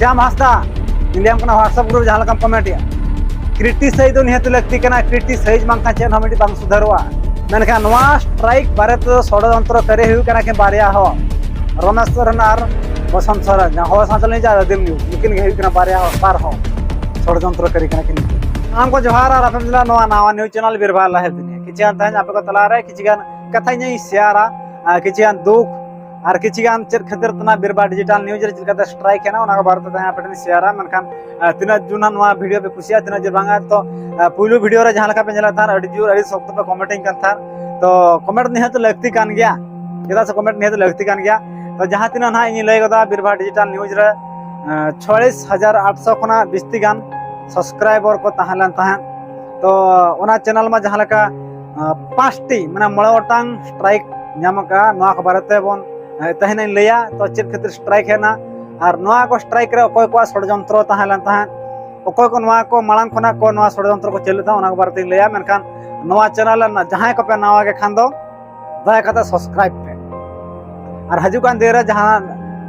Shyam Hansda India में WhatsApp group जहाँ लगा कमेंट क्रिटिसाइज तो निहत लगती क्रिटिसाइज बांखा चेन हम बांग सुधारोआ मेनखान स्ट्राइक बारे तो षड्यंत्र करे हुआ कि बारिया हो रमेश सोरेन और बसंत सोरेन जहाँ सातल नहीं जा दिम न्यूज लेकिन बारिया हो बार हो षड्यंत्र करे हमको जोहार और आप नवा न्यूज चैनल बिरबाल लहे दिन किचिगान तहन आपे को तला रे किचिगान कथा इन शेयरा किचिगान दुख और किचिगान चेक खातिर तना बिरबा डिजिटल न्यूज रे चिलका स्ट्राइक है ना ओना बारे तो तहन आपे शेयरा मनखान तिना जुना नवा वीडियो पे कुसिया तिना जे बांगा तो पुलु वीडियो रे जहां लका पे जला था अडी जोर अडी सख्त पे कमेंटिंग कर था तो कमेंट निहत लगती कान गया केदा से कमेंट निहत लगती कान गया तो जहां तिना ना इन लय गदा बिरबा डिजिटल न्यूज रे 46800 खना बिस्ती गान सब्सक्राइबर को तहलन तहन तो ओना चैनल में जहां लका 5टी माने मळवटांग स्ट्राइक नामका नवा को बारे बोन तहन लैया तो चेक खातिर स्ट्राइक है ना और नवा को स्ट्राइक रे कोई को षड्यंत्र तहलन तहन कोई को नवा को मांग खना को नवा षड्यंत्र को चलु था ओना बारे लैया मेनखान नवा चैनल जहां को पे नवा के खान दो दया कता सब्सक्राइब पे और हजुकान दे रे जहां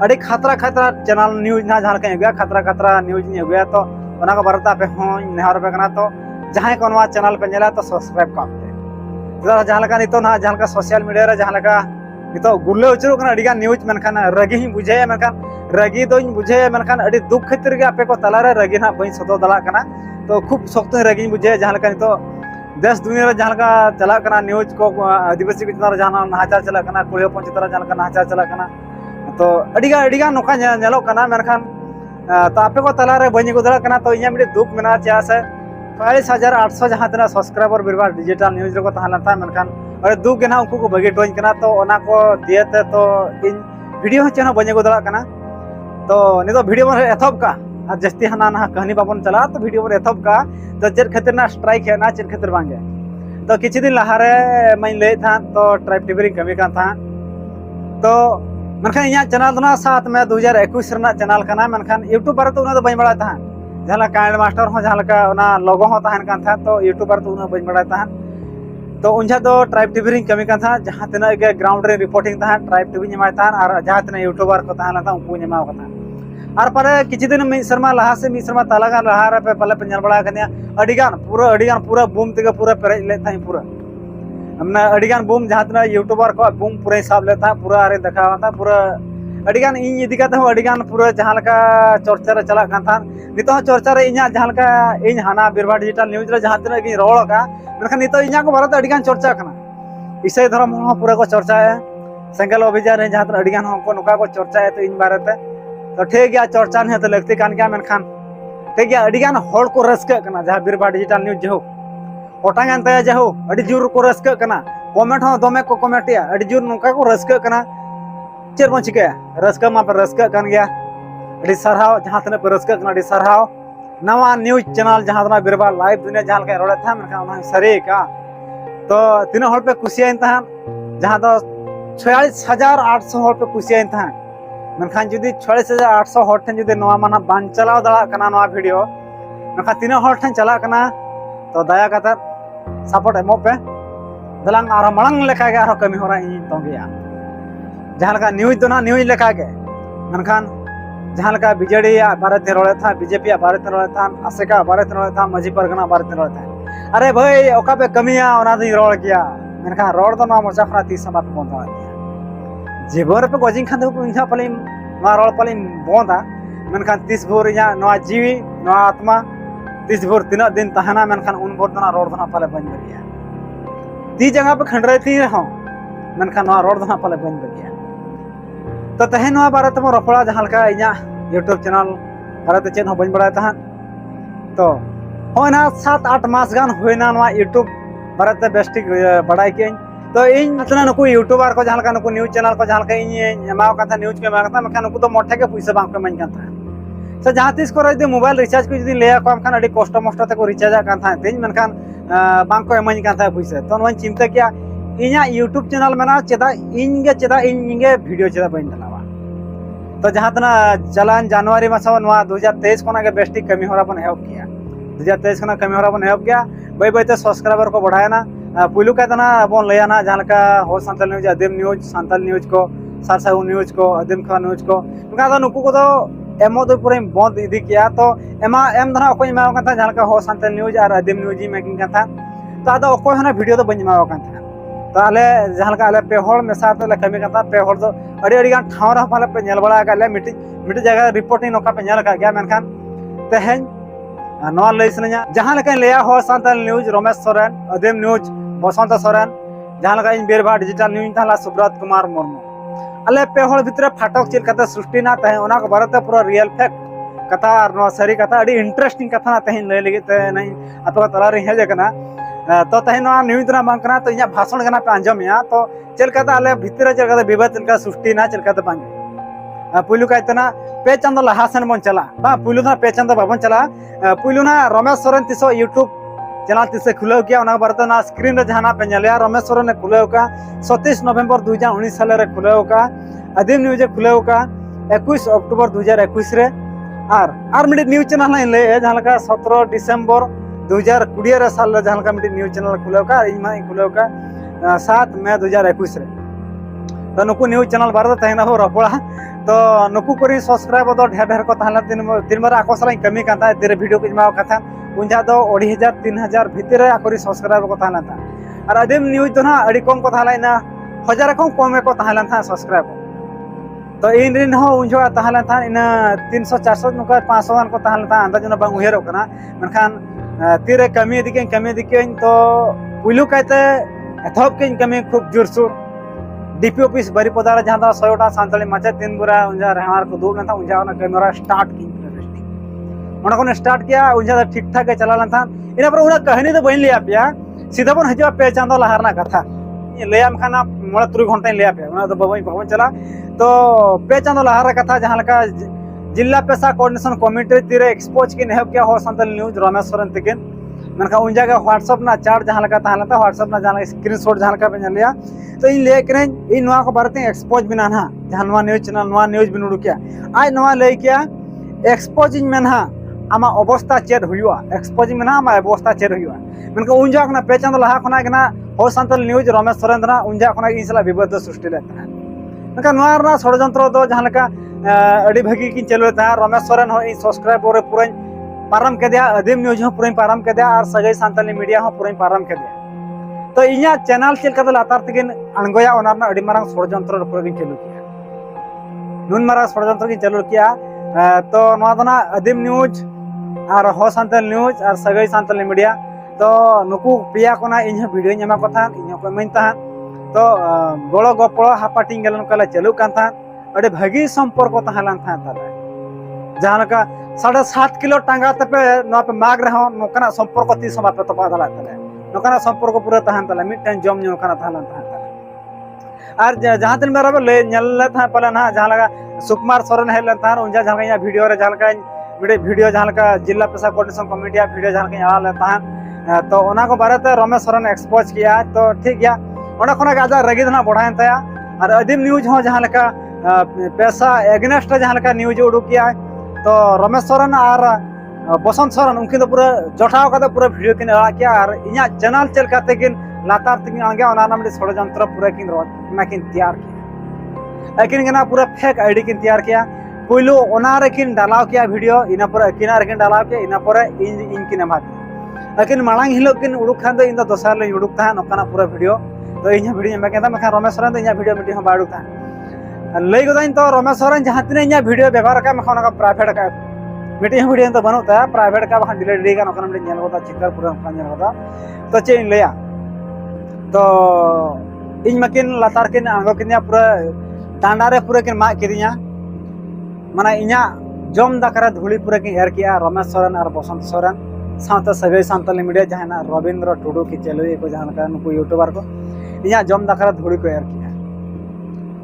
अड़ी खतरा खतरा चैनल न्यूज ना जहां के गया खतरा खतरा न्यूज नहीं गया तो ओना को बारे पे हो नेहर पे कना तो जहां को नवा चैनल पे नेला तो सब्सक्राइब कर पे जहां लका नितो ना जहां का सोशल मीडिया रे जहां लका नितो गुल्ले उचरो कना अड़ीगा न्यूज मेनखान रगी ही बुझे मेनखान रगी दोኝ बुझे मेनखान अड़ी दुख खातिर के आपे को तला रे रगी ना बई सदो दला कना तो खूब सख्त रगी बुझे जहां लका नितो देश दुनिया रे जहां लका चला कना न्यूज को आदिवासी के चला जहां नाचार चला कना कुलियो पंचतरा जहां लका नाचार चला कना तो अड़ीगा नोका नेलो कना मेनखान तो आपे को तला रे बई को दला कना तो इया मिडे दुख मेना चास है 45800 जहां तना सब्सक्राइबर बिरबा डिजिटल न्यूज रे को तहलता मेनखान अरे दुख के ना उनको को बगे टोइन कना तो ओना को दियते तो इन वीडियो चेना बने को दला कना तो नि तो वीडियो में एथब का और जस्ती हना ना कहानी बाबन चला तो वीडियो में एथब का तो चेर खातिर ना स्ट्राइक है ना चेर खातिर बांगे तो किछि दिन लहारे मैं ले था तो ट्राइब टीवी री कमी का था तो मनखान इया चैनल ना 7 मई 2021 रना चैनल कना मनखान यूट्यूब पर तो उना तो बन बड़ा था जहां काइंड मास्टर हो जहां का ओना लोगो हो तहन का था तो यूट्यूब पर तो उना बन बड़ा था तो उनजा तो ट्राइब टीवी री कमी का था जहां तना के ग्राउंड रे रिपोर्टिंग था ट्राइब टीवी निमा था और जहां तना यूट्यूबर को था था उनको निमा का था और पर किछि दिन मी शर्मा लहा से मी शर्मा तालागा लहा रे पे पले पेनल बड़ा कन्या अडिगान पूरा बूम ते पूरा पेरेज ले था पूरा हमने अडिगान बूम जहां तना यूट्यूबर को बूम पूरा हिसाब ले था पूरा अरे दिखावा था पूरा अडिगान इन इदी का अडिगान पूरा जहां लका चर्चा रे चला था नितो चर्चा रे इना जहां लका इन हाना बिरबा डिजिटल न्यूज रे जहां तना की रोल का मेनखान नितो इना को भारत अडिगान चर्चा कना ईसाई धर्म हो पूरा को चर्चा है संगल अभियान रे जहां तना अडिगान हो को नुका को चर्चा है तो इन बारे तो ठीक गया चर्चा नहीं तो लगती कान क्या मेनखान ठीक गया अडिगान होड़ को रस्क कना जहां बिरबा डिजिटल न्यूज जो ओटांगन तय जो अडी जोर को रस्क कना कमेंट हो दमे को कमेंटिया अडी जोर नुका को रस्क कना चेर बन चिके रस्क मा पर रस्क कान गया अडी सरहाव जहां तने पर रस्क कना अडी सरहाव नवा न्यूज चैनल जहां तना बिरबा लाइव दुनिया जहां के रोड़े था मेनखान ओना सरे का तो तीन होड़ पे कुसियाइन था जहां तो 46800 होड़ पे कुसियाइन था मेनखान जुदी 46800 होड़ ठन जुदी नवा माना बान चलाव दला कना नवा वीडियो मेनखान तीन होड़ ठन चला कना तो दया कता सपोर्ट एमो पे दलांग आरो मलंग लेखा के आरो कमी होरा इन तो गया जहां लका न्यूज तो ना न्यूज लेखा के मेनखान जहां लका बीजेडी बारे ते रोड़े था बीजेपी बारे ते रोड़े था आसेका बारे ते रोड़े था मजी परगना बारे ते रोड़े था अरे भाई ओका पे कमिया ओना दी रोड़ किया मेनखान रोड़ तो ना मोचा खरा 30 बात बोंदा जीवन पे गोजिंग खान दो इनसा पले मा रोड़ पले बोंदा मेनखान 30 भोर या नवा जीवी नवा आत्मा 30 भोर 3 दिन तहना मेनखान उन भोर दना रोड़ दना पले बन गया ती जगह पे खंडरे थी हो मेनखान नवा रोड़ दना पले बन गया तो तहन नवा बारे तम रफड़ा जहां लका इना यूट्यूब चैनल बारे ते चेन हो बन बड़ा था तो होना 7-8 मास गान होइना नवा यूट्यूब बारे ते बेस्टिक बड़ाई के तो इन मतलब नुकु यूट्यूबर को जहां लका नुकु न्यूज चैनल को जहां लका इन एमाव का था न्यूज के एमाव का मेनखान नुकु तो मोठे के पैसा बांक पे मन का था से जहां तीस को यदि मोबाइल रिचार्ज को यदि ले को खान अडी कष्ट मष्ट ते को रिचार्ज का था तेज मेनखान बांक को एमन का था पैसा तो नवन चिंता किया इना यूट्यूब चैनल मेना चेदा इंगे वीडियो चेदा बन दलावा तो जहां तना चलान जनवरी मासो नवा 2023 कोना के बेस्टिक कमी होरा बन हेल्प किया 2023 कोना कमी होरा बन हेल्प किया बई बई ते सब्सक्राइबर को बढ़ाया ना पुलु का तना बोन लेया ना जहां लका हो संतल न्यूज आदिम न्यूज संतल न्यूज को सारसाउ न्यूज को आदिम खा न्यूज को उनका तो नुकु को तो एमो दो पूरा बंद इदी किया तो एमा एम धना अकोय एमा कथा जहां का हो सानताल न्यूज और आदिम न्यूज मेकिंग कथा तो आदो अकोय हना वीडियो तो बन एमा कथा तो आले जहां का आले पे होड़ मेसा तो कमी कथा पे होड़ तो अड़ी गान ठाव रहा पाले पे नेल बड़ा का ले मिटी मिटी जगह रिपोर्टिंग नोका पे नेल का गया मेनखान तेहेन नवा लई सनया जहां लका लेया हो सानताल न्यूज रमेश सोरेन आदिम न्यूज बसंत सोरेन जहां लका इन बेरबा डिजिटल न्यूज थाला सुब्रत कुमार मुर्मू अले पे होड़ भितर फाटक चेल कथा सृष्टि ना तहे ओना को बारते पूरा रियल फैक्ट कथा और नो सरी कथा अड़ी इंटरेस्टिंग कथा ना तहे लय लगे ते नहीं अतो तला रे हेज कना तो तहे नो न्यूज ना बांग कना तो इया भाषण कना पे अंजम या तो चेल कथा अले भितर चेल कथा विवाद चेल कथा सृष्टि ना चेल कथा बांग पुलु कायतना पे चंद लहासन बन चला बा पुलु ना पे चंद बाबन चला पुलु ना रमेश सोरेन तिसो यूट्यूब चैनल तिसे खुलाव किया उना बारते ना स्क्रीन रे जहां पे नेलिया रमेश सोरेन ने खुलाव का 27 नवंबर 2019 साल रे खुलाव का आदिम न्यूज खुलाव का 21 अक्टूबर 2021 रे आर मिड न्यूज चैनल ना ले जहां लका 17 दिसंबर 2020 रे साल रे जहां लका मिड न्यूज चैनल खुलाव का इमा खुलाव का 7 मई 2021 रे तो नुकु न्यूज चैनल बारते तहना हो रपड़ा तो नुकु करी सब्सक्राइब दो ढेर ढेर को तहला दिन बार आको सला कमी काता तेरे वीडियो को जमा कथा उनजा दो 2,000 3,000 भीतर आकोरी सब्सक्राइब को तहला था और आदिम न्यूज तो ना अड़ी कम को तहला ना हजार को कम को तहला था सब्सक्राइब तो इन दिन हो उनजो तहला था इन 300 400 नुका 500 गान को तहला था अंदाज ना बांग उहेरो कना मनखान तीरे कमी दिके तो पुलु कायते एथब के कमी खूब जोरसोर डीपी ऑफिस बारीपदा जहां दा 100टा सानताली माचे तीन बुरा उनजा रहमार को दूर था उनजा ना कैमरा स्टार्ट की उना को स्टार्ट किया उनजा ठीक ठाक के चला था इना पर उना कहानी तो बन लिया पिया सीधा बन हजवा पे चांदो लहारना कथा लेयाम खाना मोला 3 घंटा लिया पे उना तो बाबा चला तो पे चांदो लहार कथा जहां लका जिला पेशा कोऑर्डिनेशन कमिटी तीरे एक्सपोज की नेहब क्या हो सानताली न्यूज रमेश सोरेन तकिन मनका उन जगह व्हाट्सएप ना चार्ट जहां लगा ताहला था व्हाट्सएप ना जहां स्क्रीनशॉट जहां का पे लिया तो इन ले करे इन नवा को बारते एक्सपोज बिना ना जहां नवा न्यूज चैनल नवा न्यूज बिनुडु किया आज नवा ले किया एक्सपोजिंग में ना आमा अवस्था चेड हुआ एक्सपोजिंग में ना आमा अवस्था चेड हुआ मनका उन जगह ना पेचंद लहा खना गना हो सानताल न्यूज रमेश सोरेन ना उन जगह खना इनसला विवाद सृष्टि लेता मनका नवा ना षडयंत्र दो जहां लका अडी भागी किन चलो था रमेश सोरेन हो इन सब्सक्राइबर रे पूरा पारम के दिया आदिम न्यूज हो पूरा पारम के दिया और सगई सानताली मीडिया हो पूरा पारम के दिया तो इኛ चैनल चेल का लातार तकिन अणगोया ओना ना अडी मारंग षडयंत्र पूरा किन चलू किया नुन मारा षडयंत्र किन चलू किया तो नवा दना आदिम न्यूज और हो सानताल न्यूज और सगई सानताली मीडिया तो नुकु पिया कोना इन वीडियो ᱧᱮᱢᱟ को था इन को मन था तो गोळो गोपळो हापाटिंग गेलन कला चलू कान था अडी भागी संपर्क तहलान था ताले जहां का 7.5 किलो टांगा तपे न पे माग रहो नोकना संपर्क 30 बात तो पादला तले नोकना संपर्क पूरा तहन तले मिटन जम न्यो कना तहलन तहन और जहां दिन मेरा ले नल था पले ना जहां लगा सुकुमार सोरेन हेलन था उनजा जहां या वीडियो रे जहां का वीडियो जहां का जिला पेशा कोऑर्डिनेशन कमेटी वीडियो जहां का आला था तो ओना को बारे रमेश सोरेन एक्सपोज किया तो ठीक गया ओना खना आजा रगी धना बढ़ायन था और आदिम न्यूज हो जहां लका पेशा एग्नेस्ट जहां लका न्यूज उडुक किया तो रमेश सोरेन और बसंत सोरेन उनकी तो पूरा जठाव का पूरा वीडियो किन अड़ा किया और इना चैनल चल काते किन लातार तिन आगे ओना नाम षडयंत्र पूरा किन ना किन तैयार किया अकिन गना पूरा फेक आईडी किन तैयार किया पुइलो ओना रे किन डालाव किया वीडियो इना पर अकिना रे किन डालाव किया इना पर इन किन एमा अकिन मांग हिलो किन उडुक खान दो इन दोसर ले उडुक था नोकाना पूरा वीडियो तो इन वीडियो में कहता मैं रमेश सोरेन इन वीडियो मीटिंग हो बाडू था लई गदाइन तो रमेश सोरेन जहां तिने इन वीडियो व्यवहार का मैं खाना का प्राइवेट का मीटिंग वीडियो तो बनता प्राइवेट का बहान डिलीट दी का नोकाना में नेल होता चिकर पूरा खान नेल होता तो चे इन लेया तो इन मकिन लातार किन आंगो किन पूरा टांडा रे पूरा किन मा किदिया माने इना जम दाकरा धुली पूरा किन एर किया रमेश सोरेन और बसंत सोरेन साथ सगई सानताली मीडिया जहां रविंद्र टुडू की चलुई को जहां का नुकु यूट्यूबर को इना जम दाकरा धुली को एर किया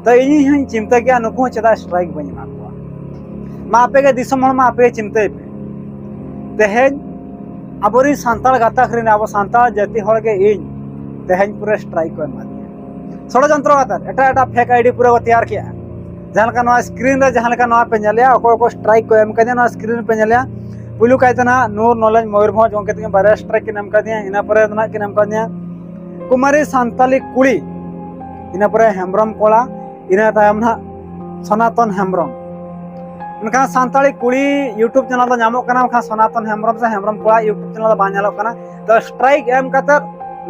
तो इन चिंता किया नुकु चदा स्ट्राइक बनी मा को मा आपे के दिसम मा आपे चिंता पे तेहेन अबोरी सानताल गाता खरिन अब सानताल जाति हळ के इन तेहेन पूरा स्ट्राइक को मा दिया षडयंत्र गाता एटा फेक आईडी पूरा को तैयार किया जहां का नवा स्क्रीन रे जहां का नवा पे नलिया को स्ट्राइक को एम कदे ना स्क्रीन पे नलिया पुलु कायतना नूर नॉलेज मयूरभंज उनके तक बारे स्ट्राइक के नाम का दिया इना पर ना के नाम का दिया कुमारी सानताली कुड़ी इना पर हेम्ब्रम कोला इना तायम ना सनातन हेम्ब्रम मनखान सांताली कुड़ी यूट्यूब चैनल नामो कना मनखान सनातन हेम्ब्रम से हेम्ब्रम कोड़ा यूट्यूब चैनल बा नेलो कना तो स्ट्राइक एम कतर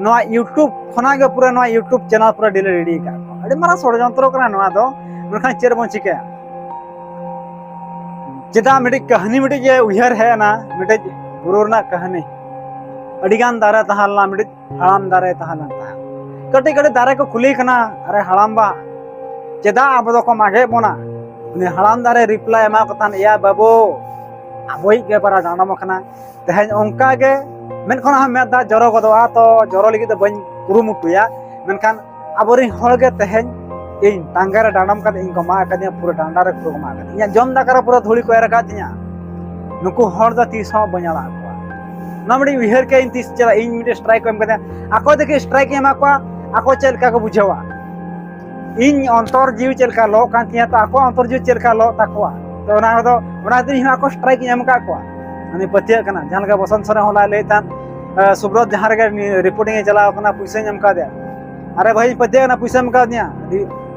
नवा यूट्यूब खना के पूरा नवा यूट्यूब चैनल पूरा डिलीट रेडी का अड़ी मारा षड्यंत्र कना नवा दो मनखान चेर बन चिके चेदा मिडी कहानी मिडी जे उहर है ना मिडी बुरुरना कहानी अड़ीगान दारे तहालना मिडी हड़ाम दारे तहालन ता कटी कटी दारे को खुली कना अरे हड़ाम बा चेदा अब दो को मागे बोना उनी हड़ाम दारे रिप्लाई एमा कतान या बाबू अबोई के पारा डांडम कना तेहन ओंका के मेनखन हम मेदा जरो गदवा तो जरो लगी तो बन कुरुमुटुया मेनखान अबोरी हळ के तेहन इन टांगारे डांडम का इन को मा कदिया पूरा डांडारे को मा कदिया जम दाकर पूरा धुली को एरा कातिया नुकु हळ द तीस हो बняला नमड़ी उहर के इन तीस चला इन मिटे स्ट्राइक एम कदे आको देखे स्ट्राइक एमा को आको चलका को बुझावा इन अंतर जीव चलका लो कांतिया तो आको अंतर जीव चलका लो ताकवा तो ओना दिन आको स्ट्राइक एम का को अनि पतिया कना जहां लगा बसंत सरे होला लेतान सुब्रत जहां रे रिपोर्टिंग चला कना पैसा एम का दे अरे भाई पतिया ना पैसा एम का दिया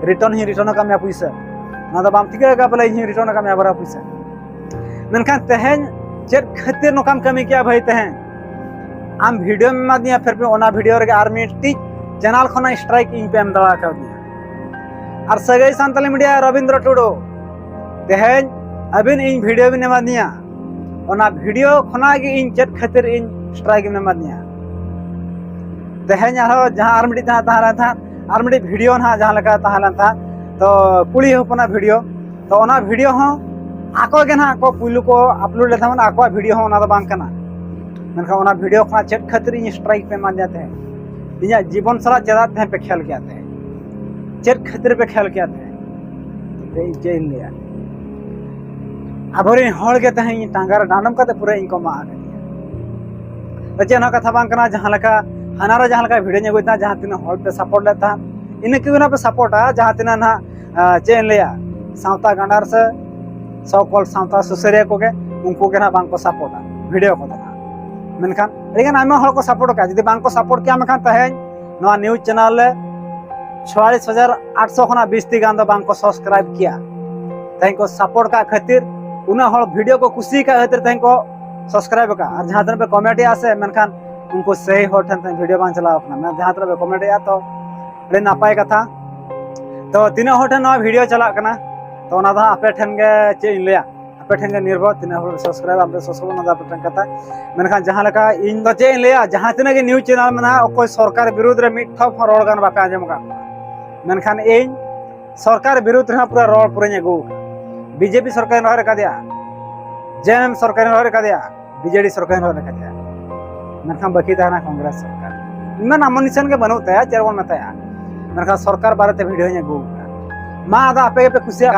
रिटर्न का मैं पैसा ना तो बाम ठीक का बोले ही रिटर्न का मैं बरा पैसा मेनखान तेहन चेक खातिर नो काम कमी किया भाई तेहन आम वीडियो में मा दिया फिर पे ओना वीडियो रे आर्मी टी चैनल खना स्ट्राइक इन पे एम दवा कर दिया और सगई सांताली मीडिया रविंद्र टुडू तेहन अबिन इन वीडियो भी नमा दिया ओना वीडियो खना के इन चेक खातिर इन स्ट्राइक में नमा दिया तेहन जहां आर्मी टी था आर्मी वीडियो ना जहां लगा तहालन था तो कुड़ी होपना वीडियो तो ओना वीडियो हो आको के ना को पुलु को अपलोड लेता मन आको वीडियो हो ना तो बांग कना मनखा ओना वीडियो खना चेक खातिर इन स्ट्राइक पे मान जाते हैं इया जीवन सारा चला थे पे खेल के आते हैं चेक खातिर पे खेल के आते हैं ते जेल लिया अबरे हळ के तहे टांगार डांडम का पूरा इनको मा आ गया तो चेना कथा बांग कना जहां लका हनारा जहां लका वीडियो नेगोता जहां तिना हळ पे सपोर्ट लेता इन क्यों ना पे सपोर्टा जहां तिना ना चेन लिया सावता गंडार से सकल सावता सुसरिया को के उनको के ना बांग को सपोर्टा वीडियो को ना मेनखान लेकिन आमा हळ को सपोर्ट का जदी बांग को सपोर्ट किया मखान तहे नवा न्यूज चैनल 46800 खना 20 ती गान दो बांग को सब्सक्राइब किया तहे को सपोर्ट का खातिर उना हळ वीडियो को खुशी का खातिर तहे को सब्सक्राइब का और जहां पे कमेंट आसे मेनखान उनको सही हो ठन वीडियो बांग चलाओ अपना मैं जहां पे कमेंट आ तो अरे नापाय कथा तो तीना हो ठन वीडियो चला कना तो ओना दा आपे ठन गे चे इन लिया आपे ठन गे निर्भर तीना हो सब्सक्राइब आपे सब्सक्राइब ना आपे ठन कथा मेनखान जहां लका इन दो चे इन लिया जहां तीना गे न्यूज चैनल में ना कोई सरकार विरुद्ध रे मिट ठप रोड गान बापे आजम का मेनखान इन सरकार विरुद्ध रे पूरा रोड पूरा गो बीजेपी सरकार नहर का दिया जेएम सरकार नहर का दिया बीजेडी सरकार नहर का दिया मेनखान बाकी था ना कांग्रेस सरकार इमान नामोनिशन के बनोता है चेरवन में तया मेनखान सरकार बारे ते वीडियो ने गो मा आदा आपे पे खुशिया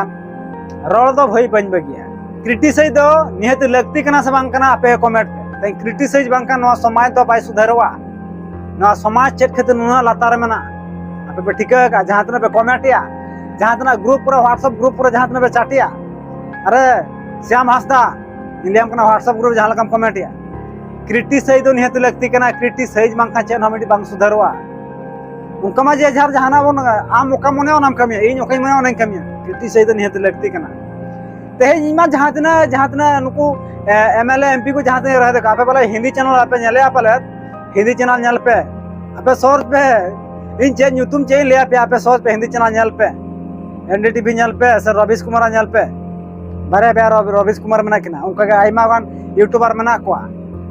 रोड दो भई बन बगिया क्रिटिसाइज दो निहत लगती कना से बांग कना आपे कमेंट पे क्रिटिसाइज बांग का नवा समाज दो बाय सुधारवा नवा समाज चेक खते नुना लातार में ना आपे पे ठीक है का जहां तने पे कमेंट या जहां तना ग्रुप पूरा व्हाट्सएप ग्रुप पूरा जहां तने पे चाटिया अरे श्याम हंसदा इंडिया में व्हाट्सएप ग्रुप जहां लकम कमेंट या क्रिटिसाइज दो निहत लगती कना क्रिटिसाइज बांग का चेन हमिटी बांग सुधारवा उनका मा जे जार जहाना बोन आम ओका मने नाम कमिया इन ओका मने नहीं कमिया क्रिटिसाइज दो निहत लगती कना ते इमा जहां तना नुकु एमएलए एमपी को जहां तने रहे आपे वाला हिंदी चैनल आपे नेले आपले हिंदी चैनल नेल पे आपे सोर्स पे इन चे न्यूतुम चे ले आपे सोर्स पे हिंदी चैनल नेल पे एनडीटीवी नेल पे सर रविश कुमार नेल पे बारे बार रविश कुमार मना किना उनका के आइमा गान यूट्यूबर मना को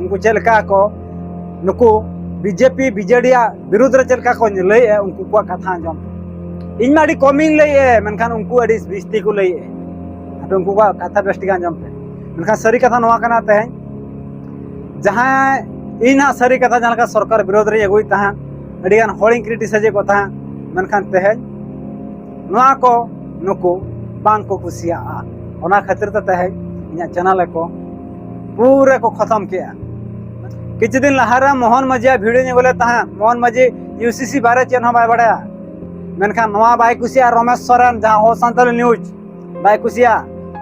उनको चलका को नुकु बीजेपी बीजेडी विरुद्ध रे चलका को लय उनको को कथा जम इन माडी कमिंग लय मेनखान उनको अडी बिस्ती को लय तो उनको को कथा बेस्टी गान जम पे मेनखान सरी कथा नवा कना ते जहां इना सरी कथा जहां का सरकार विरोध रे अगुई ता अडी गान होलिंग क्रिटिसाइज को ता मेनखान ते नवा को नुकु बांग को खुशिया ओना खातिर ते इना चैनल को पूरे को खत्म किया किछ दिन लहारा मोहन मजिया वीडियो ने बोले ता मोहन मजी यूसीसी बारे चेन बाय बड़ाया मेनखान नवा बाय कुसिया रमेश सोरेन जहां हो संताल न्यूज बाय कुसिया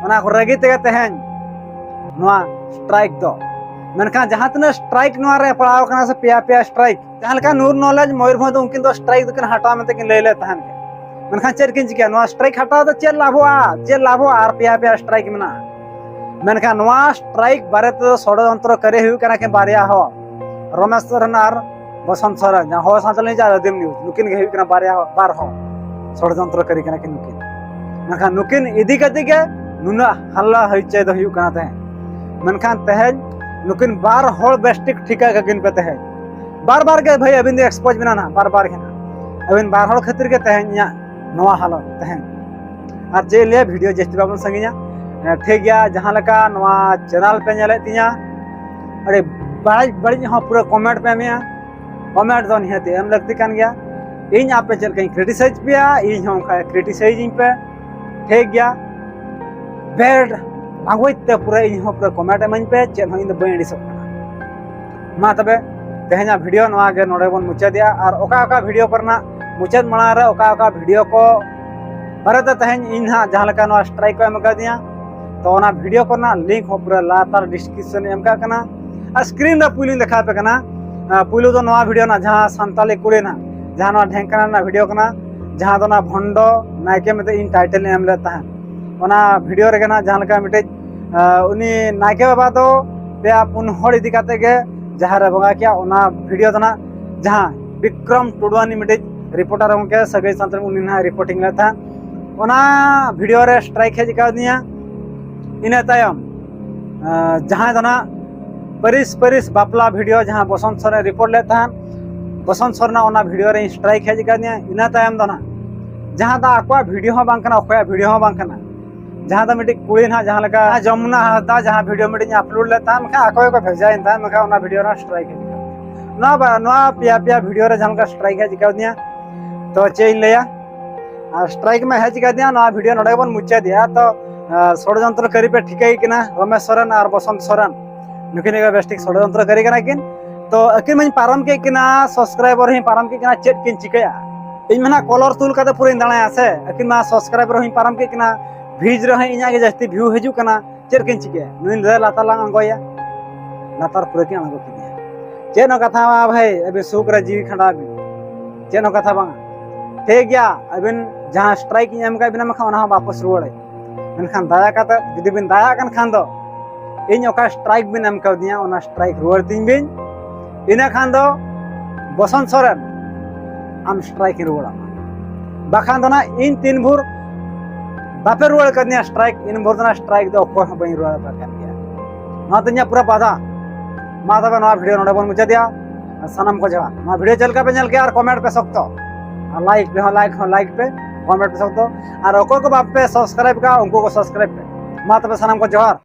ओना को रगी ते तेहन नवा स्ट्राइक दो मेनखान जहां तने स्ट्राइक नवा रे पड़ाव कना से पिया स्ट्राइक जहां लका नूर नॉलेज मयूरभंज उनकिन दो स्ट्राइक दो कन हटा में तकिन ले ले तहन मेनखान चेर किन चिका नवा स्ट्राइक हटा तो चेर लाभो आर पिया स्ट्राइक में ना मेनखान नवा स्ट्राइक बारे तो षड्यंत्र करे हुई कना के बारिया हो रमेश सोरेन और बसंत सोरेन जहां हो सातल जा रदिम न्यूज नुकिन के हुई कना बारिया हो बार हो षड्यंत्र करी कना के नुकिन मेनखान नुकिन इदी कते के नुना हल्ला हइचे दो हुई कना ते मेनखान तहज नुकिन बार होल बेस्टिक ठिका के गिन पे तहज बार बार के भाई अबिन एक्सपोज बिना ना बार बार के ना अबिन बार होल खातिर के तहज या नवा हालत तहज और जे ले वीडियो जस्ती बाबन संगिया ठीक गया जहाँ लका नवा चैनल पे नेले तिया अरे बड़ी बड़ी हाँ पूरा कमेंट पे में कमेंट दो निहते एम लगती कान गया इन आप पे चल कहीं क्रिटिसाइज पे इन हम का क्रिटिसाइज इन पे ठीक गया बेड भागवते पूरा इन हम पूरा कमेंट एम पे चल हम इन बई सब मा तबे तेहना वीडियो नवा के नोडे बन मुचा दिया और ओका ओका वीडियो करना मुचाद मणा रे ओका ओका वीडियो को बारे तेहन इन हाँ जहाँ लका नवा स्ट्राइक को एम कर दिया तो ना वीडियो करना लिंक हो पूरा लातार डिस्क्रिप्शन एम का कना और स्क्रीन रे पुलिन देखा पे कना पुलु तो नवा वीडियो ना जहाँ संताली कुड़े ना जहाँ ना ढेंकना ना वीडियो कना जहाँ तो ना भंडो नायके में इन टाइटल एम लेता है ओना वीडियो रे ना जहाँ लका मिटे उनी नायके बाबा तो पे पुन हड़ इदी काते के जहाँ रे बगा किया ओना वीडियो तो ना जहाँ विक्रम टुडवानी मिटे रिपोर्टर के सगई संतर उनी ना रिपोर्टिंग लेता ओना वीडियो रे स्ट्राइक है जिका दिया इना तायम जहाँ दना परिस परिस बापला वीडियो जहाँ बसंत सोरेन रिपोर्ट लेता है बसंत सोरेन ओना वीडियो रे स्ट्राइक है जिका दिया इना तायम दना जहाँ दा अक्वा वीडियो हो बांकना अखया वीडियो हो बांकना जहाँ दा मिटी कुड़ी ना जहाँ लगा जमुना हाता जहाँ वीडियो मिटी अपलोड लेता है मखा अकोय को भेजा इंता मखा ओना वीडियो रा स्ट्राइक है ना पिया पिया वीडियो रे जहाँ का स्ट्राइक है जिका दिया तो चेन लिया स्ट्राइक में है जिका दिया ना वीडियो नोडे बन मुचा दिया तो षड्यंत्र करी पे ठिकाई किना रमेश सोरेन और बसंत सोरेन नुकिन के बेस्टिक षड्यंत्र करी कना किन तो अकिन मन पारम के किना सब्सक्राइबर ही पारम के किना चेक किन चिकया इन मना कलर तुल काते पूरा दाणा आसे अकिन मा सब्सक्राइबर ही पारम के किना भीज रहे इना के जस्ती व्यू हजू कना चेक किन चिकया नुइन रे लातार लांग अंगोया लातार पूरा के अंगो किया चेनो कथा भाई अबे सुख रे जीवी खंडा चेनो कथा बांग ठीक गया अबिन जहाँ स्ट्राइक एम का बिना मखा ओना वापस रुआड़े मेनखान दाया काते जुदी बिन दाया कन खान दो इन ओका स्ट्राइक बिन एम का दिया ओना स्ट्राइक रुआड़ तीन बिन इना खान दो बसंत सोरेन आम स्ट्राइक रुआड़ा बाखान दो ना इन तीन भूर बापे रुआड़ कर दिया स्ट्राइक इन भूर ना स्ट्राइक दो को बई रुआड़ कर दिया ना तन्या पूरा बाधा मा तबे नवा वीडियो नोडे बन मुचा दिया सनम को जवा नवा वीडियो चल का पे चल के यार कमेंट पे सकतो लाइक पे लाइक पे कमेंट पे सकते और अको को बाप पे सब्सक्राइब का उनको को सब्सक्राइब पे मा तबे सनम को जोहार।